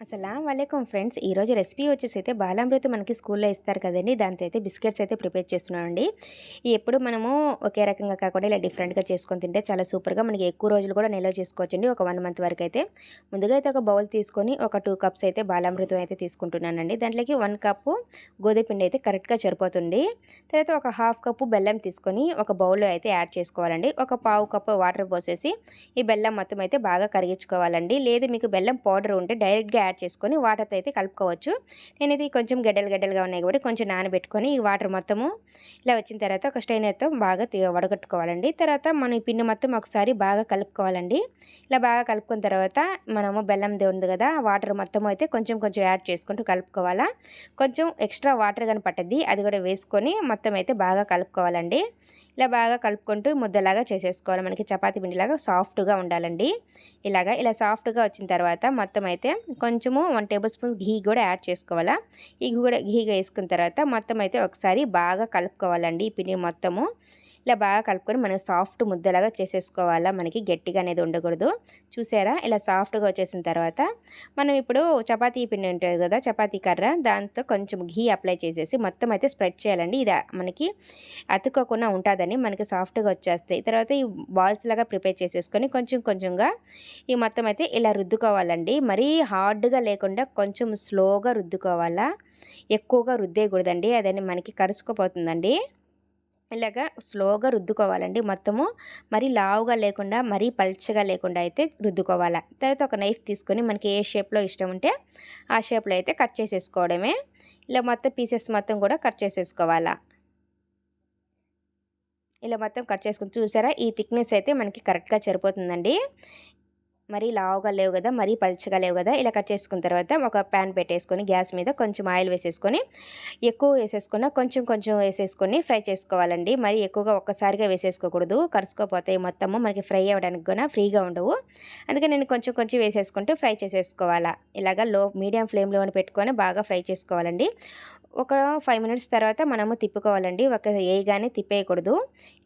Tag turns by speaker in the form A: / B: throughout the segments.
A: అస్సలాము అలైకుం ఫ్రెండ్స్. ఈరోజు రెసిపీ వచ్చేసైతే బాలామృతం మనకి స్కూల్లో ఇస్తారు కదండీ! దాంతో అయితే బిస్కెట్స్ అయితే ప్రిపేర్ చేస్తున్నానండి. ఎప్పుడు మనము ఒకే రకంగా కాకుండా ఇలా డిఫరెంట్‌గా చేసుకొని తింటే చాలా సూపర్‌గా మనకి ఎక్కువ రోజులు కూడా నిల్వ చేసుకోవచ్చండి. ఒక 1 మంత్ వరకైతే. ముందుగా అయితే ఒక బౌల్ తీసుకొని ఒక 2 కప్స్ అయితే బాలామృతం అయితే తీసుకుంటున్నానండి. దాంట్లోకి 1 కప్పు గోధుమ పిండి అయితే కరెక్ట్‌గా సరిపోతుంది. తర్వాత ఒక హాఫ్ కప్పు బెల్లం తీసుకొని ఒక బౌల్‌లో అయితే యాడ్ చేసుకోవాలండి. ఒక పావు కప్పు వాటర్ పోసేసి ఈ బెల్లం మొత్తం అయితే బాగా కరిగించుకోవాలండి. లేదు మీకు బెల్లం పౌడర్ ఉంటే డైరెక్ట్‌గా యాడ్ చేసుకొని వాటర్‌తో అయితే కలుపుకోవచ్చు. నేనైతే కొంచెం గడ్డలు గడ్డలుగా ఉన్నాయి కాబట్టి కొంచెం నానబెట్టుకొని ఈ వాటర్ మొత్తము ఇలా వచ్చిన తర్వాత ఒక స్ట్రైనర్‌తో బాగా వడగట్టుకోవాలండి. తర్వాత మనం ఈ పిండి మొత్తం ఒకసారి బాగా కలుపుకోవాలండి. ఇలా బాగా కలుపుకున్న తర్వాత మనము బెల్లంది ఉంది కదా! వాటర్ మొత్తం అయితే కొంచెం కొంచెం యాడ్ చేసుకుంటూ కలుపుకోవాలా. కొంచెం ఎక్స్‌ట్రా వాటర్ గాని పట్టద్ది. అది కూడా వేసుకొని మొత్తం అయితే బాగా కలుపుకోవాలండి. ఇలా బాగా కలుపుకుంటూ ముద్దలాగా చేసేసుకోవాలి. మనకి చపాతీ పిండిలాగా సాఫ్ట్‌గా ఉండాలండి. ఇలా సాఫ్ట్‌గా వచ్చిన తర్వాత మొత్తం అయితే కొంచెము 1 టేబుల్ స్పూన్ ఘీ కూడా యాడ్ చేసుకోవాలా. ఘీ వేసుకున్న తర్వాత మొత్తం అయితే ఒకసారి బాగా కలుపుకోవాలండి ఈ పిండిని మొత్తము. ఇలా బాగా కలుపుకొని మనం సాఫ్ట్ ముద్దలాగా చేసేసుకోవాలా. మనకి గట్టిగా అనేది ఉండకూడదు. చూసారా? ఇలా సాఫ్ట్‌గా వచ్చేసిన తర్వాత మనం ఇప్పుడు చపాతీ పిండి ఉంటది కదా! చపాతీ కర్ర దాంతో కొంచెం ఘీ అప్లై చేసేసి మొత్తం అయితే స్ప్రెడ్ చేయాలండి. ఇది మనకి అతుక్కోకుండా ఉంటాదని మనకి సాఫ్ట్‌గా వచ్చేస్తాయి. తర్వాత ఈ బాల్స్ లాగా ప్రిపేర్ చేసేసుకొని కొంచెం కొంచెంగా ఈ మొత్తం అయితే ఇలా రుద్దుకోవాలండి. మరీ హార్డ్‌గా లేకుండా కొంచెం స్లోగా రుద్దుకోవాలా. ఎక్కువగా రుద్దేయకూడదండి. అదని మనకి కరుసుకుపోతుందండి. ఇలాగా స్లోగా రుద్దుకోవాలండి మొత్తము. మరీ లావుగా లేకుండా, మరీ పల్చగా లేకుండా అయితే రుద్దుకోవాలా. తర్వాత ఒక నైఫ్ తీసుకొని మనకి ఏ షేప్‌లో ఇష్టం ఉంటే ఆ షేప్‌లో అయితే కట్ చేసేసుకోవడమే. ఇలా మొత్తం పీసెస్ మొత్తం కూడా కట్ చేసేసుకోవాలా. ఇలా మొత్తం కట్ చేసుకొని చూసారా? ఈ థిక్‌నెస్ అయితే మనకి కరెక్ట్‌గా సరిపోతుందండి. మరీ లావుగా లేవు గదా! మరీ పల్చగా లేవు గదా! ఇలా కట్ చేసుకున్న తర్వాత ఒక పాన్ పెట్టేసుకొని గ్యాస్ మీద కొంచెం ఆయిల్ వేసేసుకొని ఎక్కువ వేసేసుకున్న కొంచెం కొంచెం వేసేసుకొని ఫ్రై చేసుకోవాలండి. మరీ ఎక్కువగా ఒక్కసారిగా వేసేసుకోకూడదు. కరుసుకోపోతాయి మొత్తము. మనకి ఫ్రై అవ్వడానికి గూడా ఫ్రీగా ఉండవు. అందుకని నేను కొంచెం కొంచెం వేసేసుకుంటూ ఫ్రై చేసేసుకోవాలా. ఇలాగ మీడియం ఫ్లేమ్‌లోనే పెట్టుకొని బాగా ఫ్రై చేసుకోవాలండి. ఒక 5 మినిట్స్ తర్వాత మనము తిప్పుకోవాలండి. ఒక ఏయగానే తిప్పేయకూడదు.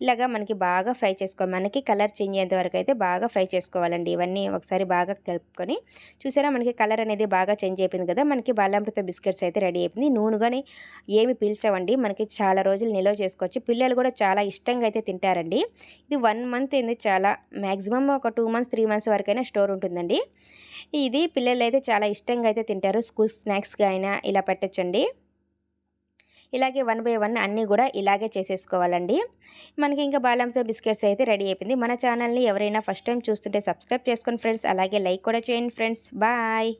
A: ఇలాగా మనకి బాగా ఫ్రై మనకి కలర్ చేంజ్ అయ్యేంత వరకు అయితే బాగా ఫ్రై చేసుకోవాలండి. ఇవన్నీ ఒకసారి బాగా కలుపుకొని చూసారా మనకి కలర్ అనేది బాగా చేంజ్ అయిపోయింది కదా! మనకి బాలామృతం బిస్కెట్స్ అయితే రెడీ అయిపోయింది. నూనె గాని ఏమి పీల్చవండి. మనకి చాలా రోజులు నిల్వ చేసుకోవచ్చు. పిల్లలు కూడా చాలా ఇష్టంగా అయితే తింటారండి. ఇది 1 మంత్ ఏంది చాలా మాక్సిమం ఒక 2 మంత్స్, 3 మంత్స్ వరకైనా స్టోర్ ఉంటుందండి. ఇది పిల్లలైతే చాలా ఇష్టంగా అయితే తింటారు. స్కూల్ స్నాక్స్‌గా అయినా ఇలా పెట్టొచ్చండి. ఇలాగే 1 బై 1 అన్నీ గూడా ఇలాగే చేసేసుకోవాలండి. మనకి ఇంకా బాదంతో బిస్కెట్స్ అయితే రెడీ అయిపోయింది. మన ఛానల్‌ని ఎవరైనా ఫస్ట్ టైమ్ చూస్తుంటే సబ్స్క్రైబ్ చేసుకోండి ఫ్రెండ్స్. అలాగే లైక్ కూడా చేయండి ఫ్రెండ్స్. బాయ్.